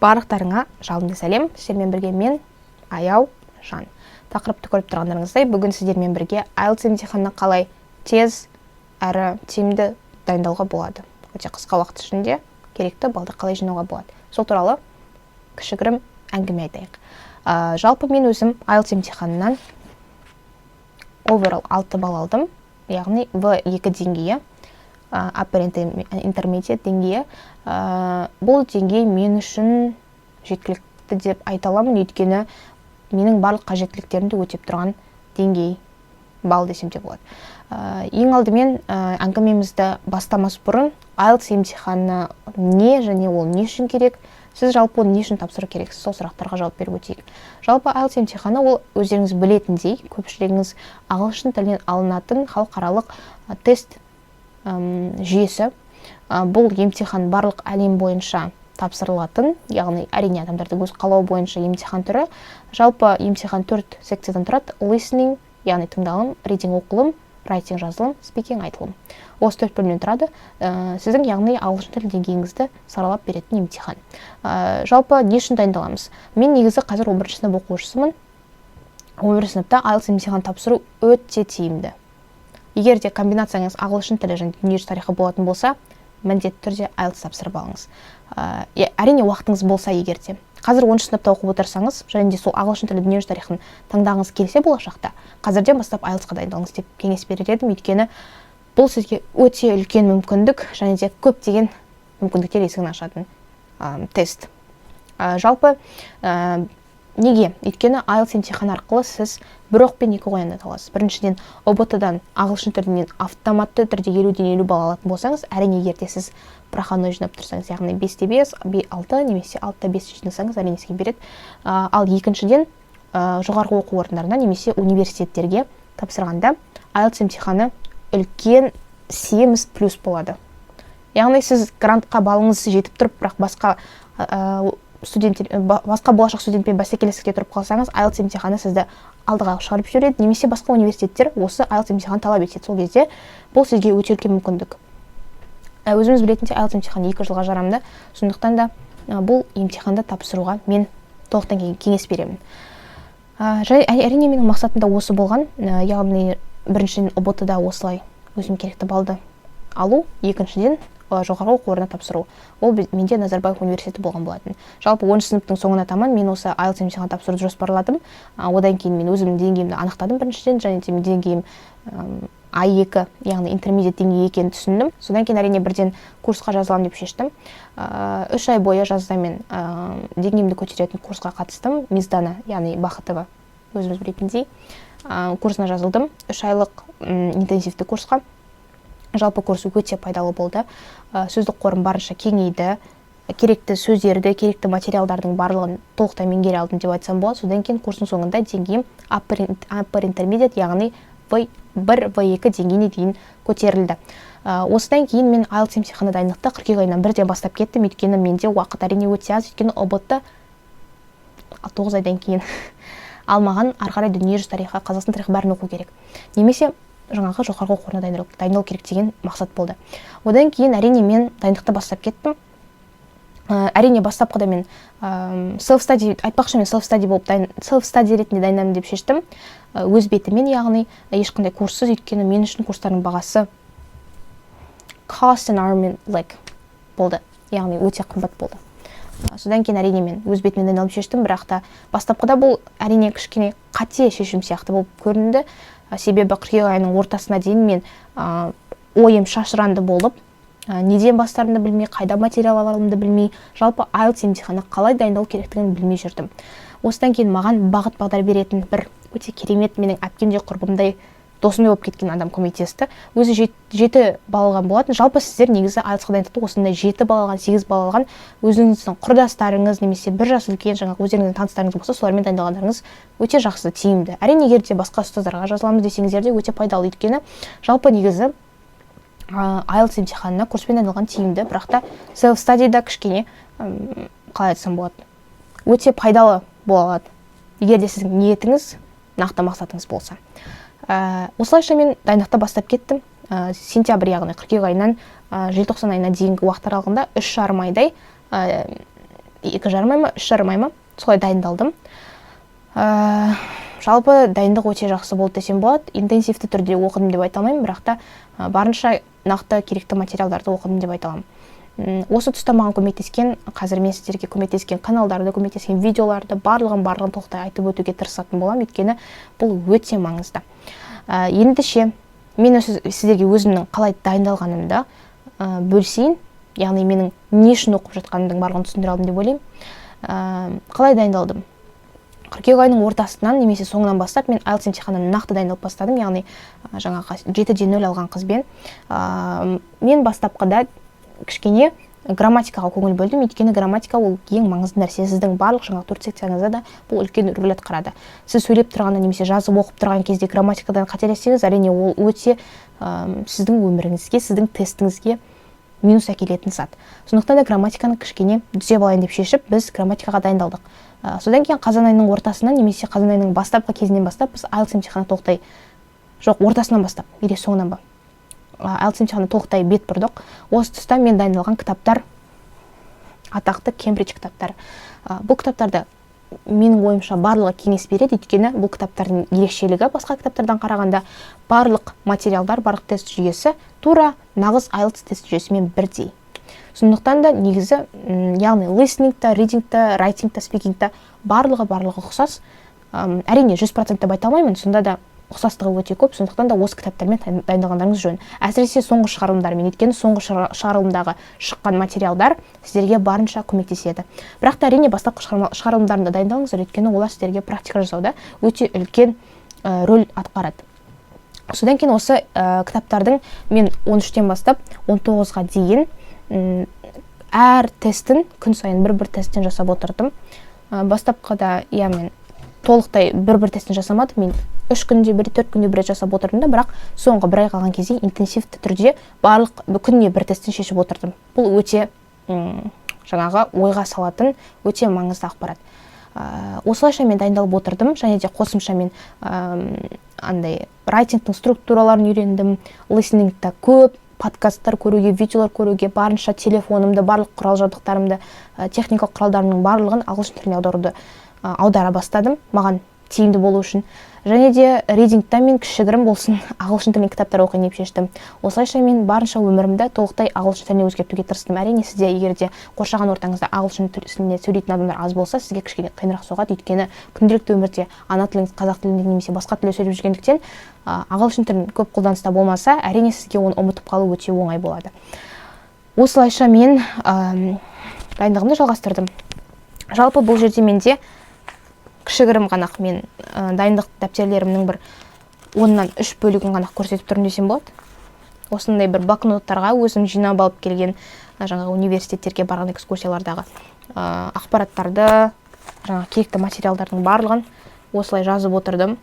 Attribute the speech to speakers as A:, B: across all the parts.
A: Барлықтарыңа жалынды сәлем. Сіздермен бірге мен Аяу Жан. Тақырыпты көріп тұрғандарыңыздай, бүгін сіздермен бірге IELTS емтиханына қалай тез әрі тиімді дайындауға болады. Өте қысқа уақыт ішінде керекті балды қалай жинауға болады. Сол туралы кішігірім әңгіме айтайық. Жалпы мен өзім IELTS емтиханынан overall 6 балл алдым, яғни V2 деңгейі, upper intermediate деңгейі. Бұл деңгей мен үшін жеткілікті деп айта аламын, өйткені менің барлық қажеттіліктерімді өтеп тұрған деңгей балл десем де болады. Ең алдымен әңгімемізді бастамас бұрын IELTS емтиханы не және ол не үшін керек, сіз жалпы не үшін тапсыру керексіз, сол сұрақтарға жауап беріп өтейік. Жалпы IELTS емтиханы ол өздеріңіз білетіндей, көпшілігіңіз ағылшын тілінен алынатын халықаралық тест жүйесі. Бұл емтихан барлық әлем бойынша тапсырылатын, яғни әрине адамдардың өз қалауы бойынша емтихан түрі. Жалпы емтихан 4 секциядан тұрады: listening, яғни тыңдалым, reading оқылым, writing жазылым, speaking айтылым. Осы 4 бөлімнен тұрады. Сіздің яғни ағылшын тілі деңгейіңізді саралап беретін емтихан. Жалпы не үшін дайындаламыз? Мен негізі қазір 11 сынып оқушысымын. 11 сыныпта IELTS емтихан тапсыру өте тиімді. Егер де комбинацияңыз ағылшын тілі және дүниежүзі тарихы болатын болса, міндетті түрде IELTS тапсырып алыңыз. Әрине уақытыңыз болса, егер де қазір 10 сыныпта оқып отырсаңыз, және де сол ағылшын тілі дүниежүзі тарихын таңдағыңыз келсе болашақта, қазірден бастап IELTS-қа дайындалыңыз деп кеңес берер едім, өйткені бұл сізге өте үлкен мүмкіндік, және де көптеген мүмкіндіктер есігін ашатын тест. Жалпы неге? Өйткені IELTS емтихан арқылы сіз бір оқпен екі қоянды аласыз. Біріншіден, ұбт-дан ағылшын тілінен автоматты түрде 50-ден 50 балл алатын болсаңыз, әрине егер де сіз проходной жинап тұрсаңыз, яғни 5-те 5, 6 немесе 6-та 5 жинасаңыз, әрине сізге береді. Ал екіншіден, жоғарғы оқу орындарына немесе университеттерге тапсырғанда IELTS емтиханы үлкен 7+ болады. Яғни сіз грантқа балыңыз жетіп тұрып, бірақ басқа болашақ студентпен бәсекелестікте тұрып қалсаңыз, IELTS емтиханы сізді алдыға шығарып жібереді, немесе басқа университеттер осы IELTS емтиханы талап етеді. Сол кезде бұл сізге өте үлкен мүмкіндік. Өзіміз білетіндей, IELTS емтиханы 2 жылға жарамды, сондықтан да бұл емтиханды тапсыруға мен толықтан кеңес беремін. Әрине менің мақсатым да осы болған, яғни біріншіден ұбт-да осылай өзім керекті балды алу, екіншіден жоғарғы оқу орнына тапсыру. Ол менде Назарбаев университеті болған болатын. Жалпы 10 сыныптың соңына таман мен осы IELTS емтиханын тапсыруды жоспарладым. Одан кейін мен өзімнің деңгейімді анықтадым біріншіден, және де деңгейім A2, яғни интермедиат деңгейі екенін түсіндім. Содан кейін әрине бірден курсқа жазыламын деп шештім. 3 ай бойы жазда мен деңгейімді көтеретін курсқа қатыстым. Миздана, яғни Бахытова, өзіміз білетіндей, курсына жазылдым. 3 айлық интенсивті курсқа. Жалпы курс өте пайдалы болды. Сөздік қорым барынша кеңейді. Керекті сөздерді, керекті материалдардың барлығын толықтай меңгере алдым деп айтсам болады. Содан кейін курстың соңында деңгейім upper intermediate, яғни V1, V2 деңгейіне дейін көтерілді. Осыдан кейін мен IELTS емтиханы дайындықты қыркүйек айынан бірден бастап кеттім, өйткені менде уақыт әрине өте аз, өйткені ұбт-ты 9 айдан кейін алмаған, ары қарай дүниежүзі тарихы, Қазақстан тарихы бәрін оқу керек. Немесе жаңағы жоғарғы оқу орнына дайындалу керек деген мақсат болды. Одан кейін әрине мен дайындықты бастап кеттім. Әрине бастапқыда мен self-study, айтпақшы мен self-study ретінде дайындаймын деп шештім. Өз бетімен, яғни ешқандай курссыз, өйткені мен үшін курстардың бағасы cost an arm and leg болды, яғни өте қымбат болды. Содан кейін әрине мен өз бетімен дайындалып шештім, бірақ та бастапқыда бұл әрине кішкене қате шешім сияқты болып көрінді. Себебі қыркүйек айының ортасына дейін мен ойым шашыранды болып, неден бастарымды білмей, қайда материал аларымды білмей, жалпы IELTS емтиханы қалай дайындалу керектігін білмей жүрдім. Осыдан кейін маған бағыт бағдар беретін бір өте керемет менің әпкемдей құрбымдай досымдай болып кеткен адам көмектесті. Өзі 7 балл алған болатын. Жалпы сіздер негізі IELTS-қа дайындықты осындай 7 балл алған, 8 балл алған өзіңіздің құрдастарыңыз немесе бір жас үлкен жаңағы өздеріңіздің таныстарыңыз болса, солармен дайындалғандарыңыз өте жақсы, тиімді. Әрине егер де басқа ұстаздарға жазыламыз десеңіздер де өте пайдалы, өйткені жалпы негізі IELTS емтиханына курспен дайындалған тиімді, бірақ та self-study-да кішкене қалай айтсам болады, өте пайдалы бола алады, егер де сіздің ниетіңіз нақты мақсатыңыз болса. Осылайша мен дайындықты бастап кеттім. Сентябрь, яғни қыркүйек айынан желтоқсан айына дейінгі уақыт аралығында 3,5 айдай 2,5 ай ма 3,5 ай ма солай дайындалдым. Жалпы дайындық өте жақсы болды десем болады. Интенсивті түрде оқыдым деп айта алмаймын, бірақ та барынша нақты керекті материалдарды оқыдым деп айта аламын. Осы тұста маған көмектескен, қазір мен сіздерге көмектескен каналдарды, көмектескен видеоларды барлығын толықтай айтып өтуге тырысатын боламын, өйткені бұл өте маңызды. Ендеше мен сіздерге өзімнің қалай дайындалғанымды бөлісейін, яғни менің не үшін оқып жатқанымның барлығын түсіндіре алдым деп ойлаймын. Қалай дайындалдым? Қыркүйек айының ортасынан немесе соңынан бастап мен IELTS емтиханын нақты дайындалып бастадым, яғни жаңағы 7,0 алған қызбен. Мен бастапқыда кішкене грамматикаға көңіл бөлдім, өйткені грамматика ол ең маңызды нәрсе. Сіздің барлық жаңағы 4 секцияңызда да бұл үлкен рөл атқарады. Сіз сөйлеп тұрғанда немесе жазып оқып тұрған кезде грамматикадан қателессеңіз, әрине ол өте сіздің өміріңізге, сіздің тестіңізге минус әкелетін зат. Сондықтан да грамматиканы кішкене түзеп алайын деп шешіп, біз грамматикаға дайындалдық. Содан кейін қазан айының ортасынан немесе қазан айының бастапқы кезінен бастап біз IELTS емтиханы толықтай, жоқ, ортасынан бастап, или соңынан ба, IELTS емтиханы толықтай бет бұрдық. Осы тұста мен дайындалған кітаптар атақты Кембридж кітаптары. Бұл кітаптарды менің ойымша барлығы кеңес береді, өйткені бұл кітаптардың ерекшелігі басқа кітаптардан қарағанда барлық материалдар, барлық тест жүйесі тура нағыз IELTS тест жүйесімен бірдей. Сондықтан да негізі, яғни listening-та, reading-та, writing-та, speaking-та барлығы ұқсас. Әрине 100% деп айта алмаймын, сонда да ұқсастығы өте көп, сондықтан да осы кітаптармен дайындалғандарыңыз жөн. Әсіресе соңғы шығарылымдармен, өйткені соңғы шығарылымдағы шыққан материалдар сіздерге барынша көмектеседі. Бірақ та әрине бастапқы шығарылымдарында дайындалыңыздар, өйткені олар сіздерге практика жасауда өте үлкен рөл атқарады. Содан кейін осы кітаптардың мен 13-тен бастап 19-ға дейін әр тестін күн сайын бір тесттен жасап отырдым. Бастапқыда мен толықтай бір тесттен жасамадым, мен 3 күнде 4 күнде бір жасап отырдым да, бірақ соңғы 1 ай қалған кезде интенсивті түрде барлық күніне бір тесттен шешіп отырдым. Бұл өте жаңағы ойға салатын өте маңызды ақпарат. Осылайша мен дайындалып отырдым, және де қосымша мен райтингтің структураларын үйрендім, листенингті көп, подкасттар көруге, видеолар көруге, барынша телефонымды, барлық құрал-жабдықтарымды, техникалық құралдарымның барлығын ағылшын тіліне аудара бастадым, маған тиімді болу үшін. Және де ридингта мен кішігірім болсын ағылшын тіліне кітаптар оқиын деп шештім. Осылайша мен барынша өмірімді толықтай ағылшын тіліне өзгертуге тырыстым. Әрине сізде егер де қоршаған ортаңызда ағылшын тілінде сөйлейтін адамдар аз болса, сізге кішкене қиынырақ соғады, өйткені күнделікті өмірде ана тіліңіз қазақ тілінде немесе басқа тілде сөйлеп жүргендіктен ағылшын тілін көп қолданыста болмаса, әрине сізге оны ұмытып қалу өте оңай болады. Осылайша мен дайындығымды жалғастырдым. Жалпы бұл жерде менде кішігірім ғана мен дайындық дәптерлерімнің бір 10-нан 3 бөлігін ғана көрсетіп тұрмын десем болады. Осындай бір блокноттарға өзім жинап алып келген жаңағы университеттерге барған экскурсиялардағы ақпараттарды, жаңағы керекті материалдардың барлығын осылай жазып отырдым.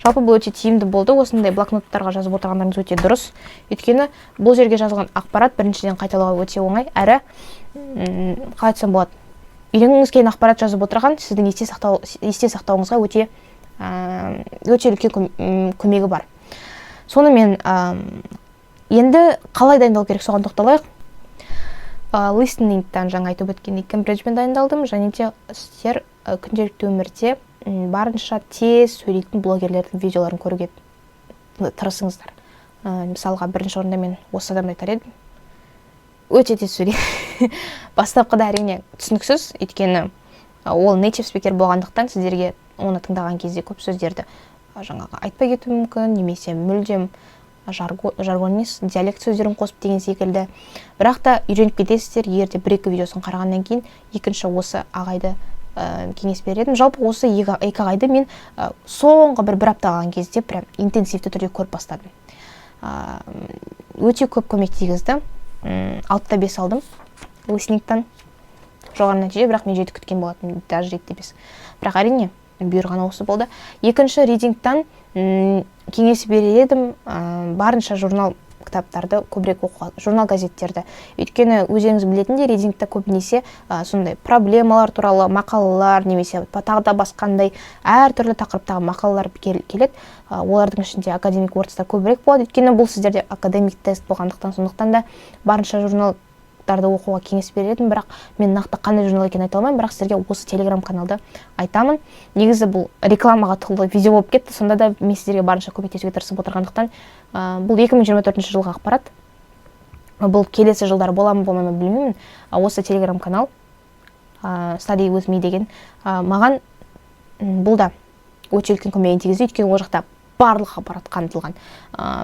A: Жалпы бұл өте тиімді болды. Осындай блокноттарға жазып отырғандарыңыз өте дұрыс. Өйткені бұл жерге жазылған ақпарат біріншіден қайталауға өте оңай, әрі қалай айтсам болады, үйренгіңіз келген ақпарат жазып отырған сіздің есте сақтауыңызға өте үлкен көмегі бар. Сонымен енді қалай дайындалу керек соған тоқталайық. Listening-тан жаңа айтып өткендей Кембриджбен дайындалдым, және де сіздер күнделікті өмірде барынша тез сөйлейтін блогерлердің видеоларын көруге тырысыңыздар. Мысалға, бірінші орында мен осы адамды айтар едім. Өте тез сөйлейді. Бастапқыда әрине түсініксіз, өйткені ол native speaker болғандықтан сіздерге оны тыңдаған кезде көп сөздерді жаңағы айтпай кетуі мүмкін, немесе мүлдем жаргон емес, диалект сөздерін қосып деген секілді. Бірақ та үйреніп кетесіздер, егер де 1-2 видеосын қарағаннан кейін екінші осы ағайды кеңес бередім. Жалпы осы 2 ағайды мен соңғы бір апта қалған кезде прям интенсивті түрде көріп бастадым. Өте көп көмек тигізді. 6-5 алдым listening-тан, жоғары нәтиже, бірақ мен 7 күткен болатын, даже 7-5. Бірақ әрине бұйырғаны осы болды. Екінші reading-тан кеңес бередім, барынша журнал кітаптарды көбірек оқуға, журнал газеттерді. Өйткені өзіңіз білетіндей reading-та көбінесе сондай проблемалар туралы мақалалар, немесе тағы да басқандай әртүрлі тақырыптағы мақалалар келеді. Олардың ішінде академик вордстар көбірек болады. Өйткені бұл сіздерде академик тест болғандықтан, сондықтан да барынша журнал журналдарды оқуға кеңес беретін, бірақ мен нақты қандай журнал екенін айта алмаймын, бірақ сіздерге осы телеграм-каналды айтамын. Негізі бұл рекламаға толы видео болып кетті, сонда да мен сіздерге барынша көмектесуге тырысып отырғандықтан, бұл 2024 жылғы ақпарат. Бұл келесі жылдар бола ма болмай ма білмеймін. Осы телеграм-канал Study with me деген маған бұл да өте үлкен көмегін тигізді, өйткені ол жақта барлық ақпарат қамтылған.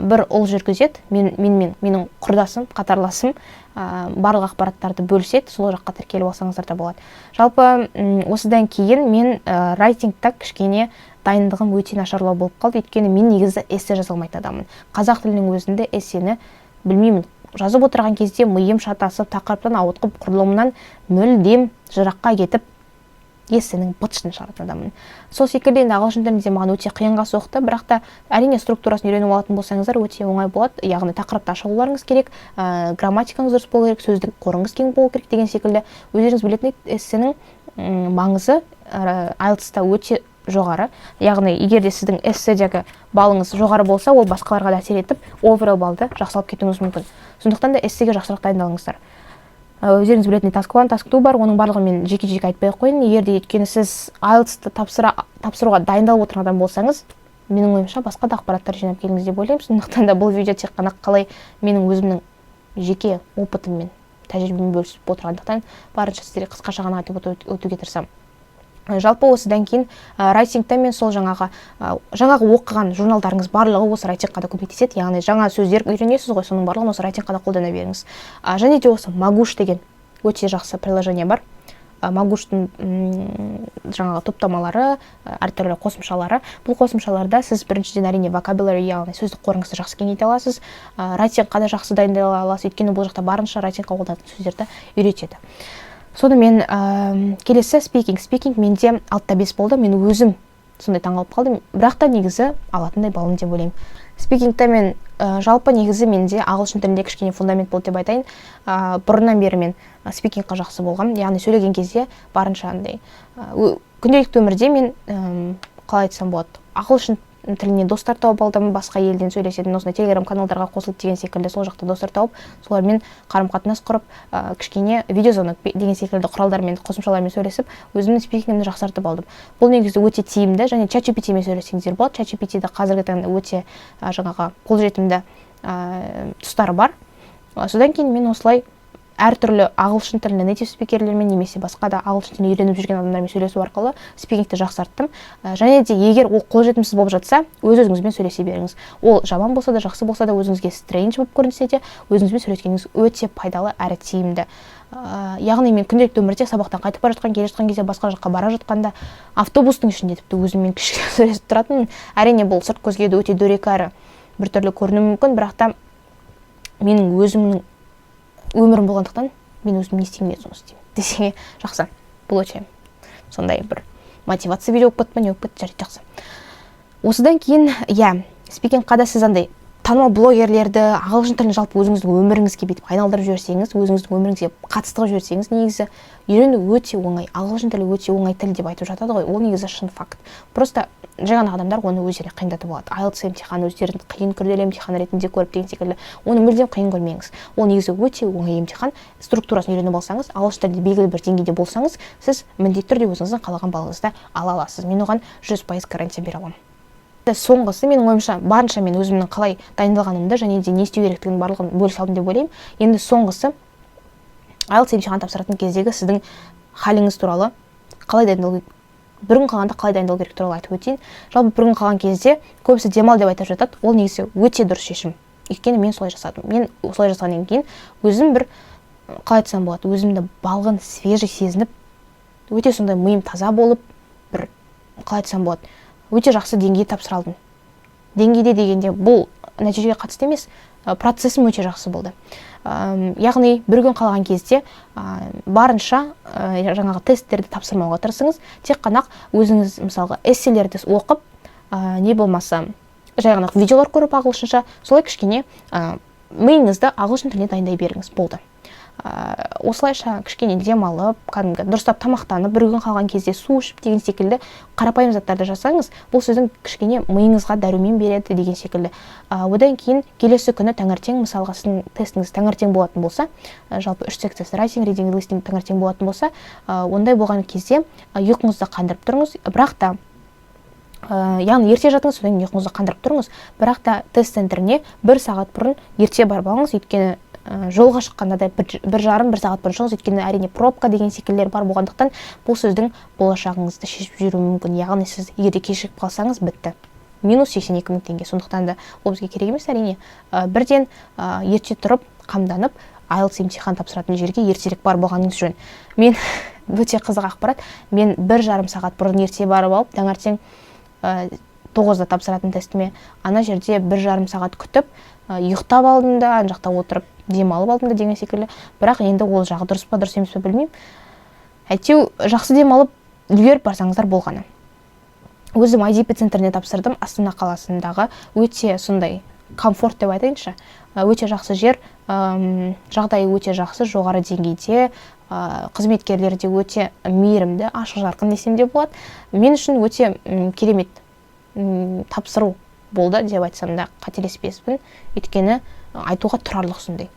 A: Бір ұл жүргізеді, менің құрдасым, қатарласым барлық ақпараттарды бөліседі, сол жаққа тіркеліп алсаңыздар да болады. Жалпы осыдан кейін мен райтингта кішкене дайындығым өте нашарлау болып қалды, өйткені мен негізі эссе жаза алмайтын адаммын. Қазақ тілінің өзінде эссені білмеймін. Жазып отырған кезде миым шатасып, тақырыптан ауытқып, құрылымынан мүлдем жыраққа кетіп, эссенің быт-шытын шығаратын адаммын. Сол секілді енді ағылшын тілінде маған өте қиынға соқты, бірақ та әрине структурасын үйреніп алатын болсаңыздар өте оңай болады. Яғни тақырыпты аша алуларыңыз керек, грамматикаңыз дұрыс болу керек, сөздік қорыңыз кең болу керек деген секілді. Өздеріңіз білетін эссенің маңызы IELTS-та өте жоғары. Яғни егер де сіздің эсседегі балыңыз жоғары болса, ол басқаларға да әсер етіп, оверall балды жақсылап кетуіңіз мүмкін. Сондықтан да эссеге жақсырақ дайындалыңыздар. Өздеріңіз білетін task 1, task 2 бар, оның барлығын мен жеке-жеке айтпай қойын. Егер де өйткені сіз IELTS-ты тапсыруға дайындалып отырған адам болсаңыз, менің ойымша басқа да ақпараттар жинап келіңіз деп ойлаймын. Сондықтан да бұл видео тек қана қалай менің өзімнің жеке опытыммен, тәжірибеммен бөлісіп отырғандықтан барынша сіздерге қысқаша ғана айтып өтуге тырысамын. Жалпы осыдан кейін райтингта мен сол жаңағы оқыған журналдарыңыз барлығы осы райтингқа да көмектеседі. Яғни жаңа сөздер үйренесіз ғой, соның барлығын осы райтингқа да қолдана беріңіз. Және де осы Магуш деген өте жақсы приложение бар. Магуштың жаңағы топтамалары, әртүрлі қосымшалары. Бұл қосымшаларда сіз біріншіден әрине vocabulary, яғни сөздік қорыңызды жақсы кеңейте аласыз. Райтингқа да жақсы дайындала аласыз, өйткені бұл жақта барынша райтингқа қолданатын сөздерді үйретеді. Сонымен келесі speaking менде 6-5 болды. Мен өзім сондай таңғалып қалдым, бірақ та негізі алатындай балым деп ойлаймын. Спикингта мен жалпы негізі менде ағылшын тілінде кішкене фундамент болды деп айтайын. Бұрыннан бері мен спикингқа жақсы болғам. Яғни сөйлеген кезде барынша андай күнделікті өмірде мен қалай айтсам болады, ағылшын тіліне достар тауып алдым, басқа елден сөйлесетін осындай телеграм-каналдарға қосылып деген секілді сол жақта достар тауып, солармен қарым-қатынас құрып, кішкене видеозвонок деген секілді құралдармен, қосымшалармен сөйлесіп, өзімнің спикингімді жақсартып алдым. Бұл негізі өте тиімді, және ChatGPT-мен сөйлесеңіздер болады. ChatGPT-де қазіргі таңда өте жаңағы қолжетімді тұстары бар. Содан кейін мен осылай әртүрлі ағылшын тілінде нейтив спикерлермен немесе басқа да ағылшын тілін үйреніп жүрген адамдармен сөйлесу арқылы спикингті жақсарттым. Және де егер ол қолжетімсіз болып жатса, өз-өзіңізбен сөйлесе беріңіз. Ол жаман болса да, жақсы болса да, өзіңізге стрейндж болып көрінсе де, өзіңізбен сөйлескеніңіз өте пайдалы әрі тиімді. Яғни мен күнделікті өмірде сабақтан қайтып бара жатқан, келе жатқан кезде, басқа жаққа бара жатқанда, автобустың ішінде тіпті өзіммен кішкене сөйлесіп тұратын. Әрине бұл сырт көзге де өте дөрекі әрі біртүрлі көрінуі мүмкін, бірақ та менің өзімнің өмірім болғандықтан мен өзім не істеймін, соны істеймін десеге жақсы. Бұл өте сондай бір мотивация видео болып кетті ме, не болып кетті, жарайды, жақсы. Осыдан кейін, спикингқа да сіз андай танымал блогерлерді, ағылшын тілін жалпы өзіңіздің өміріңізге бүйтіп айналдырып жіберсеңіз, өзіңіздің өміріңізге қатыстырып жіберсеңіз, негізі үйрену өте оңай. Ағылшын тілі өте оңай тіл деп айтып жатады ғой, ол негізі шын факт. Просто жаңа адамдар оны өздері қиындатып алады. IELTS емтиханы өздерін қиын күрделі емтихан ретінде көріп деген секілді. Оны мүлдем қиын көрмеңіз. Ол негізі өте оңай емтихан. Структурасын үйреніп алсаңыз, ағылшын тілінде белгілі бір деңгейде болсаңыз, сіз міндетті түрде өзіңіздің қалаған балыңызды ала аласыз. Мен оған 100% гарантия бере аламын. Соңғысы менің ойымша барынша мен өзімнің қалай дайындалғанымды және де не істеу керектігінің барлығын бөлісе алдым деп ойлаймын. Енді соңғысы IELTS емтихан тапсыратын кездегі сіздің халіңіз туралы қалай дайындалу керек, бір күн қалғанда қалай дайындалу керек туралы айтып өтейін. Жалпы бір күн қалған кезде көбісі демал деп айтып жатады. Ол негізі өте дұрыс шешім. Өйткені мен солай жасадым. Мен солай жасағаннан кейін өзім бір қалай айтсам болады, өзімді балғын, свежий сезініп, өте сондай миым таза болып, бір қалай айтсам болады, өте жақсы деңгей тапсыра алдым. Деңгейде дегенде бұл нәтижеге қатысты емес, процесім өте жақсы болды. Яғни бір күн қалған кезде барынша жаңағы тесттерді тапсырмауға тырысыңыз. Тек қана өзіңіз мысалға эсселерді оқып, не болмаса жай ғана видеолар көріп ағылшынша, солай кішкене миыңызды ағылшын тіліне дайындай беріңіз. Болды. осылайша кішкене демалып, кәдімгі дұрыстап тамақтанып, бір күн қалған кезде су ішіп деген секілді қарапайым заттарды жасаңыз, бұл сіздің кішкене миыңызға дәрумен береді деген секілді. Одан кейін келесі күні таңертең, мысалға сіздің тестіңіз таңертең болатын болса, жалпы 3 секциясы writing, reading, listening таңертең болатын болса, ондай болған кезде ұйқыңызды қандырып тұрыңыз, бірақ та яғни ерте жатыңыз, содан кейін ұйқыңызды қандырып тұрыңыз, бірақ та тест центріне 1 сағат бұрын ерте барып алыңыз, өйткені жолға шыққанда да 1,5 сағат бұрын шығыңыз, өйткені әрине пробка деген секілдер бар болғандықтан бұл сіздің болашағыңызды шешіп жіберуі мүмкін. Яғни сіз егер кешігіп қалсаңыз, бітті. Минус 82 мың теңге. Сондықтан да ол бізге керек емес әрине. Бірден ерте тұрып, қамданып, IELTS емтихан тапсыратын жерге ертерек бар болғаныңыз жөн. Мен өте қызық ақпарат. Мен 1,5 сағат бұрын ерте барып алып, таңертең 9-да тапсыратын тестіме ана жерде 1,5 сағат күтіп, ұйықтап алдым да, ана жақта отырып демалып алдым да деген секілді. Бірақ енді ол жағы дұрыс па, дұрыс емес пе білмеймін. Әйтеу жақсы демалып үлгеріп барсаңыздар болғаны. Өзім IDP центріне тапсырдым, Астана қаласындағы өте сондай комфорт деп айтайыншы. Өте жақсы жер, жағдайы өте жақсы, жоғары деңгейде, қызметкерлері де өте мейірімді, ашық жарқын десем де болады. Мен үшін өте керемет тапсыру болды деп айтсам да қателеспеспін, өйткені айтуға тұрарлық сондай.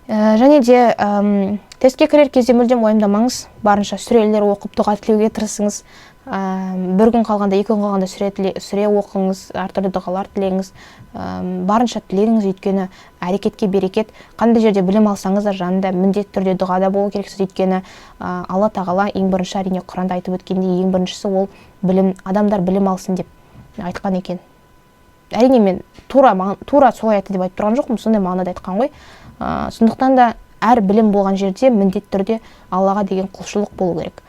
A: Және де тестке кірер кезде мүлдем уайымдамаңыз, барынша сүрелер оқып дұға тілеуге тырысыңыз. Бір күн қалғанда, 2 күн қалғанда сүре оқыңыз, әртүрлі дұғалар тілеңіз, барынша тілеңіз, өйткені әрекетке берекет. Қандай жерде білім алсаңыз да жанында міндетті түрде дұғада болу керексіз, өйткені Алла тағала ең бірінші, әрине Құранда айтып өткендей, ең біріншісі ол білім, адамдар білім алсын деп айтқан екен. Әрине мен тура солай айтты деп айтып тұрған жоқпын, сондай мағынада айтқан ғой. Сондықтан да әр білім болған жерде міндетті түрде Аллаға деген құлшылық болу керек.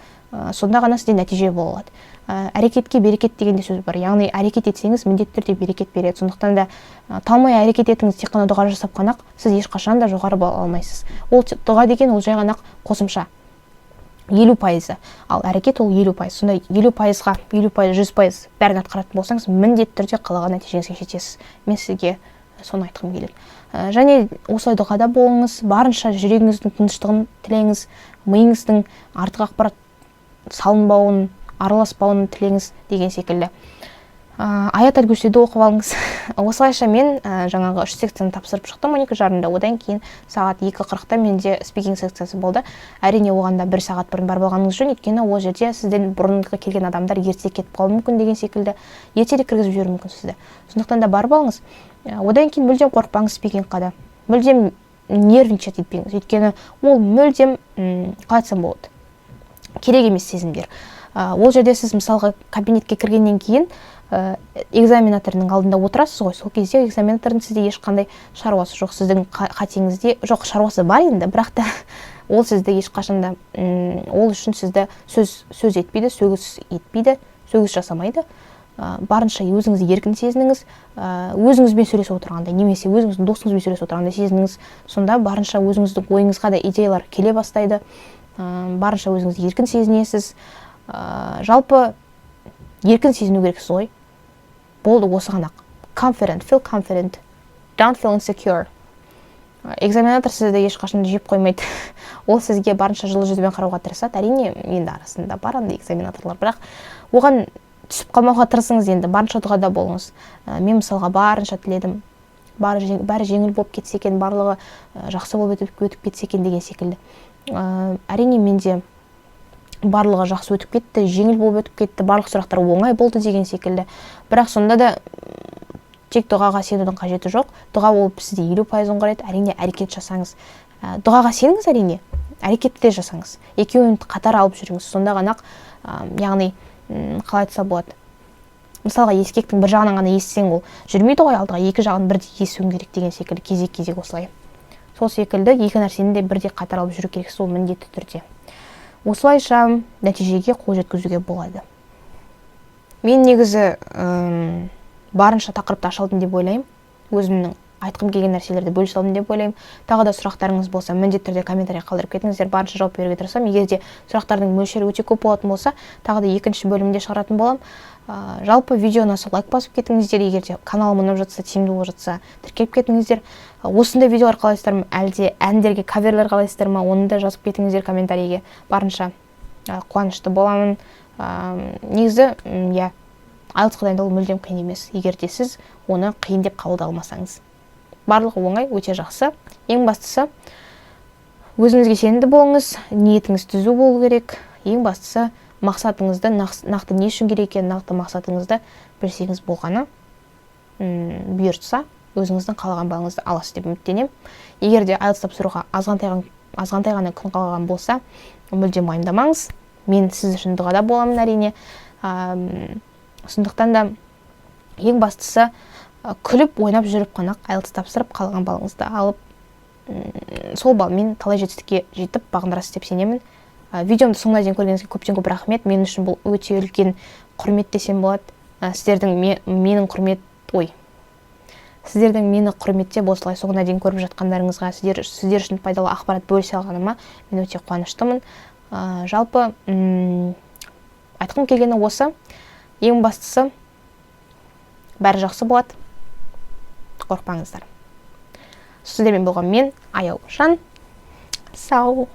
A: Сонда ғана сізде нәтиже бола алады. Әрекетке берекет деген де сөз бар. Яғни әрекет етсеңіз міндетті түрде берекет береді. Сондықтан да талмай әрекет етіңіз, тек қана дұға жасап қана сіз ешқашан да жоғары бола алмайсыз. Ол дұға деген ол жай ғана қосымша 50%, ал әрекет ол 50%. Сонда 50%-ға 50%, 100% бәрін атқаратын болсаңыз, міндетті түрде қалаған нәтижеңізге жетесіз. Мен сізге соны айтқым келеді. Және осылай дұғада болыңыз, барынша жүрегіңіздің тыныштығын тілеңіз, миыңыздың артық ақпарат салынбауын, араласпауын тілеңіз деген секілді. Аят әл-Курсиді оқып алыңыз. Осылайша мен жаңағы 3 секцияны тапсырып шықтым 12:30-да. Одан кейін сағат 2:40-да менде спикинг секциясы болды. Әрине оған да 1 сағат бұрын бар болғаныңыз жөн, өйткені ол жерде сізден бұрынғы келген адамдар ерте кетіп қалуы мүмкін деген секілді, ертерек кіргізіп жіберуі мүмкін сізді. Сондықтан да барып алыңыз. Одан кейін мүлдем қорықпаңыз спикингқа да. Мүлдем нервничать етпеңіз, өйткені ол мүлдем қалай айтсам болады, керек емес сезімдер. Ол жерде сіз мысалға кабинетке кіргеннен кейін экзаменатордың алдында отырасыз ғой, сол кезде экзаменатордың сізде ешқандай шаруасы жоқ, сіздің қатеңізде жоқ, шаруасы бар енді, бірақ та ол сізді ешқашанда ол үшін сізді сөз етпейді, сөгіс етпейді, сөгіс жасамайды. Барынша өзіңізді еркін сезініңіз, өзіңізбен сөйлесіп отырғандай, немесе өзіңіздің досыңызбен сөйлесіп отырғандай сезініңіз. Сонда барынша өзіңіздің ойыңызға да идеялар келе бастайды, барынша өзіңізді еркін сезінесіз. Жалпы еркін сезіну керексіз ғой. Болды, осы ғана. Confident, feel confident, don't feel insecure. Экзаменатор сізді ешқашан жеп қоймайды. Ол сізге барынша жылы жүзбен қарауға тырысады. Әрине, енді арасында бар андай экзаменаторлар, бірақ оған түсіп қалмауға тырысыңыз, енді барынша дұғада болыңыз. Мен мысалға барынша тіледім. Бәрі жеңіл болып кетсе екен, барлығы жақсы болып өтіп кетсе екен деген секілді. Әрине менде барлығы жақсы өтіп кетті, жеңіл болып өтіп кетті, барлық сұрақтар оңай болды деген секілді. Бірақ сонда да тек дұғаға сенудің қажеті жоқ. Дұға ол сізде 50% құрайды. Әрине әрекет жасаңыз. Дұғаға сеніңіз, әрине, әрекетті де жасаңыз. Екеуін қатар алып жүріңіз. Сонда ғана, яғни қалай айтса болады. Мысалға ескектің бір жағынан ғана естісең, ол жүрмейді ғой, алдыға екі жағын бірдей естуің керек деген секілді, кезек осылай. Сол секілді екі нәрсені де бірдей қатар алып жүру керек, сол міндетті түрде. Осылайша нәтижеге қол жеткізуге болады. Мен негізі барынша тақырыпты аша алдым деп ойлаймын. Өзімнің айтқым келген нәрселерді бөлісе алдым деп ойлаймын. Тағы да сұрақтарыңыз болса, міндетті түрде комментарий қалдырып кетіңіздер, барынша жауап беруге тырысамын. Егер де сұрақтардың мөлшері өте көп болатын болса, тағы да екінші бөлімде шығаратын боламын. Жалпы видео ұнаса лайк басып кетіңіздер, егер де каналым ұнап жатса, тиімді болып жатса, тіркеліп кетіңіздер. Осындай видеолар қалайсыздар ма, әлде әндерге каверлер қалайсыздар ма, оны да жазып кетіңіздер комментарийге. Барынша қуанышты боламын. Негізі, IELTS-қа дайындалу мүлдем қиын емес, егер де сіз оны қиын деп қабылдай алмасаңыз. Барлығы оңай, өте жақсы. Ең бастысы, өзіңізге сенімді болыңыз, ниетіңіз түзу болу керек. Ең бастысы, мақсатыңызды нақты не үшін керек екенін, нақты мақсатыңызды білсеңіз болғаны, бұйыртса, өзіңіздің қалаған балыңызды аласыз деп үміттенемін. Егер де IELTS тапсыруға азғантай ғана күн қалған болса, мүлдем уайымдамаңыз. Мен сіз үшін дұғада боламын, әрине. Сондықтан да ең бастысы, күліп, ойнап жүріп қана IELTS тапсырып, қалған балыңызды алып, сол балмен талай жетістікке жетіп бағындырасыз деп сенемін. Видеомды соңына дейін көргеніңізге көптен көп рахмет. Мен үшін бұл өте үлкен құрмет десем болады. Сіздердің мені құрметтеп осылай соңына дейін көріп жатқандарыңызға, сіздер үшін пайдалы ақпарат бөлісе алғаныма мен өте қуаныштымын. Жалпы айтқым келгені осы. Ең бастысы, бәрі жақсы болады. Қорықпаңыздар. Сіздермен болған мен, Аяу Жан. Сау.